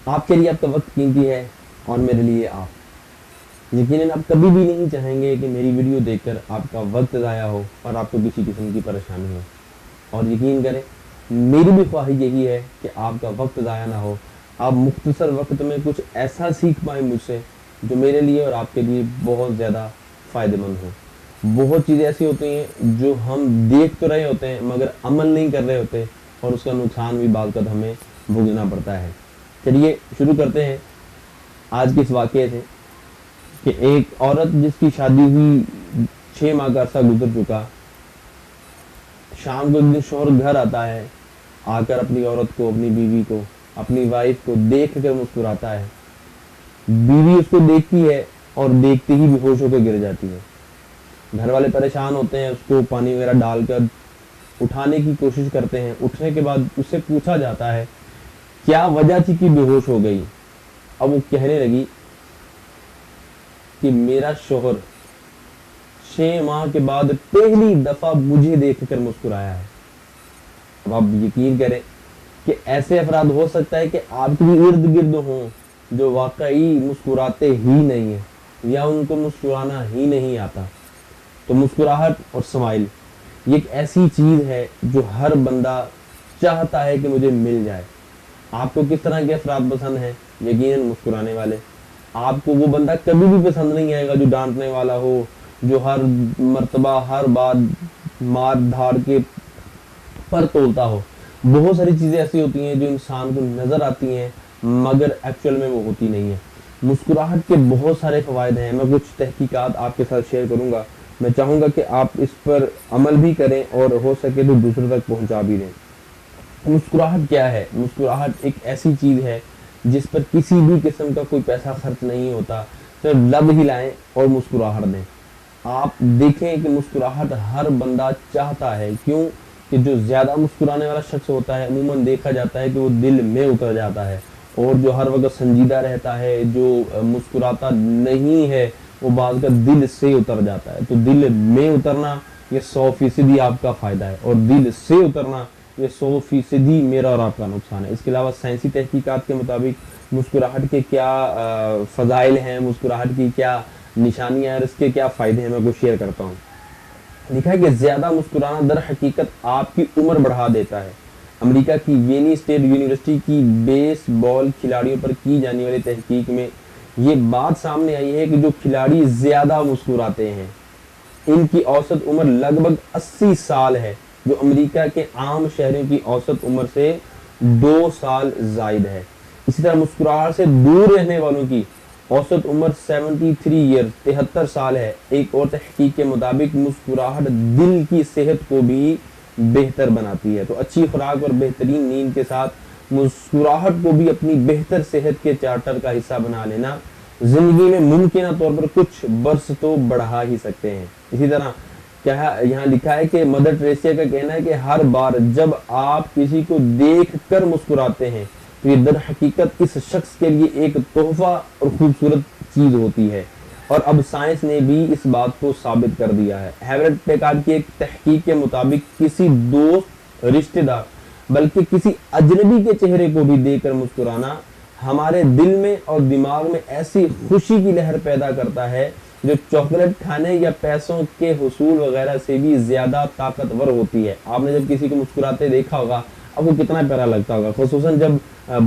آپ کے لیے آپ کا وقت قیمتی ہے اور میرے لیے آپ یقیناً آپ کبھی بھی نہیں چاہیں گے کہ میری ویڈیو دیکھ کر آپ کا وقت ضائع ہو اور آپ کو کسی قسم کی پریشانی ہو. اور یقین کریں میری بھی خواہش یہی ہے کہ آپ کا وقت ضائع نہ ہو, آپ مختصر وقت میں کچھ ایسا سیکھ پائیں مجھ سے جو میرے لیے اور آپ کے لیے بہت زیادہ فائدہ مند ہو. بہت چیزیں ایسی ہوتی ہیں جو ہم دیکھ تو رہے ہوتے ہیں مگر عمل نہیں کر رہے ہوتے اور اس کا نقصان بھی بعض اوقات ہمیں بھگتنا پڑتا ہے. چلیے شروع کرتے ہیں آج کے اس واقعے سے کہ ایک عورت جس کی شادی ہوئی 6 ماہ کا عرصہ گزر چکا, شام کو ایک دن شوہر گھر آتا ہے, آ کر اپنی عورت کو, اپنی بیوی کو, اپنی وائف کو دیکھ کر مسکراتا ہے. بیوی اس کو دیکھتی ہے اور دیکھتے ہی بے ہوش ہو کے گر جاتی ہے. گھر والے پریشان ہوتے ہیں, اس کو پانی وغیرہ ڈال کر اٹھانے کی کوشش کرتے ہیں. اٹھنے کے بعد اس سے پوچھا جاتا ہے کیا وجہ تھی کہ بے ہوش ہو گئی. اب وہ کہنے لگی کہ میرا شوہر 6 ماہ کے بعد پہلی دفعہ مجھے دیکھ کر مسکرایا ہے. اب آپ یقین کریں کہ ایسے افراد ہو سکتا ہے کہ آپ کے بھی ارد گرد ہوں جو واقعی مسکراتے ہی نہیں ہیں یا ان کو مسکرانا ہی نہیں آتا. تو مسکراہٹ اور سمائل یہ ایک ایسی چیز ہے جو ہر بندہ چاہتا ہے کہ مجھے مل جائے. آپ کو کس طرح کے افراد پسند ہیں؟ یقیناً مسکرانے والے. آپ کو وہ بندہ کبھی بھی پسند نہیں آئے گا جو ڈانٹنے والا ہو, جو ہر مرتبہ ہر بات مار دھاڑ کے پر تولتا ہو. بہت ساری چیزیں ایسی ہوتی ہیں جو انسان کو نظر آتی ہیں مگر ایکچوئل میں وہ ہوتی نہیں ہیں. مسکراہٹ کے بہت سارے فوائد ہیں. میں کچھ تحقیقات آپ کے ساتھ شیئر کروں گا. میں چاہوں گا کہ آپ اس پر عمل بھی کریں اور ہو سکے تو دوسروں تک پہنچا بھی دیں. مسکراہٹ کیا ہے؟ مسکراہٹ ایک ایسی چیز ہے جس پر کسی بھی قسم کا کوئی پیسہ خرچ نہیں ہوتا. صرف لب ہلائیں اور مسکراہٹ دیں. آپ دیکھیں کہ مسکراہٹ ہر بندہ چاہتا ہے. کیوں کہ جو زیادہ مسکرانے والا شخص ہوتا ہے عموماً دیکھا جاتا ہے کہ وہ دل میں اتر جاتا ہے, اور جو ہر وقت سنجیدہ رہتا ہے, جو مسکراتا نہیں ہے, وہ بعض کا دل سے اتر جاتا ہے. تو دل میں اترنا یہ 100% آپ کا فائدہ ہے, اور دل سے اترنا یہ 100% میرا اور آپ کا نقصان ہے. اس کے علاوہ سائنسی تحقیقات کے مطابق مسکراہٹ کے کیا فضائل ہیں, مسکراہٹ کی کیا نشانیاں ہیں اور اس کے کیا فائدے ہیں, میں کچھ شیئر کرتا ہوں. لکھا ہے کہ زیادہ مسکرانا در حقیقت آپ کی عمر بڑھا دیتا ہے. امریکہ کی وینی اسٹیٹ یونیورسٹی کی بیس بال کھلاڑیوں پر کی جانے والی تحقیق میں یہ بات سامنے آئی ہے کہ جو کھلاڑی زیادہ مسکراتے ہیں ان کی اوسط عمر لگ بھگ 80 سال ہے, جو امریکہ کے عام شہریوں کی اوسط عمر سے 2 سال زائد ہے. اسی طرح مسکراہٹ سے دور رہنے والوں کی اوسط عمر 73 ایئر 73 سال ہے. ایک اور تحقیق کے مطابق مسکراہٹ دل کی صحت کو بھی بہتر بناتی ہے. تو اچھی خوراک اور بہترین نیند کے ساتھ مسکراہٹ کو بھی اپنی بہتر صحت کے چارٹر کا حصہ بنا لینا زندگی میں ممکنہ طور پر کچھ برس تو بڑھا ہی سکتے ہیں. اسی طرح کیا یہاں لکھا ہے کہ مدر ٹریسیا کا کہنا ہے کہ ہر بار جب آپ کسی کو دیکھ کر مسکراتے ہیں تو یہ در حقیقت اس شخص کے لیے ایک تحفہ اور خوبصورت چیز ہوتی ہے. اور اب سائنس نے بھی اس بات کو ثابت کر دیا ہے. ہیورڈ پیکارڈ کی ایک تحقیق کے مطابق کسی دوست, رشتہ دار, بلکہ کسی اجنبی کے چہرے کو بھی دیکھ کر مسکرانا ہمارے دل میں اور دماغ میں ایسی خوشی کی لہر پیدا کرتا ہے جو چاکلیٹ کھانے یا پیسوں کے حصول وغیرہ سے بھی زیادہ طاقتور ہوتی ہے. آپ نے جب کسی کو مسکراتے دیکھا ہوگا آپ کو کتنا پیارا لگتا ہوگا, خصوصاً جب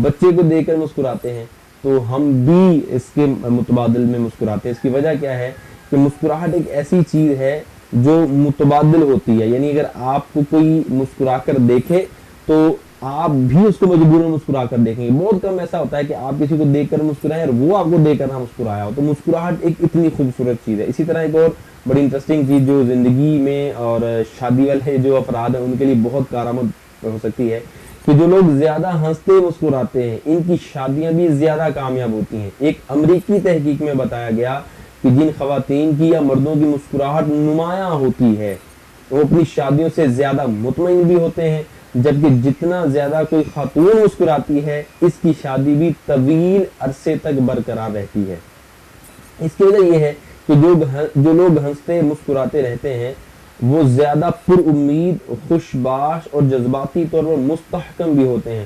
بچے کو دیکھ کر مسکراتے ہیں تو ہم بھی اس کے متبادل میں مسکراتے ہیں. اس کی وجہ کیا ہے کہ مسکراہٹ ایک ایسی چیز ہے جو متبادل ہوتی ہے. یعنی اگر آپ کو کوئی مسکرا کر دیکھے تو آپ بھی اس کو مجبوراً مسکرا کر دیکھیں گے. بہت کم ایسا ہوتا ہے کہ آپ کسی کو دیکھ کر مسکرائیں اور وہ آپ کو دیکھ کر نہ مسکرایا ہو. تو مسکراہٹ ایک اتنی خوبصورت چیز ہے. اسی طرح ایک اور بڑی انٹرسٹنگ چیز جو زندگی میں اور شادی والے جو افراد ہیں ان کے لیے بہت کارآمد ہو سکتی ہے کہ جو لوگ زیادہ ہنستے مسکراتے ہیں ان کی شادیاں بھی زیادہ کامیاب ہوتی ہیں. ایک امریکی تحقیق میں بتایا گیا کہ جن خواتین کی یا مردوں کی مسکراہٹ نمایاں ہوتی ہے وہ اپنی شادیوں سے زیادہ مطمئن بھی ہوتے ہیں, جبکہ جتنا زیادہ کوئی خاتون مسکراتی ہے اس کی شادی بھی طویل عرصے تک برقرار رہتی ہے. اس کی وجہ یہ ہے کہ جو لوگ ہنستے مسکراتے رہتے ہیں وہ زیادہ پر امید, خوش باش اور جذباتی طور پر مستحکم بھی ہوتے ہیں.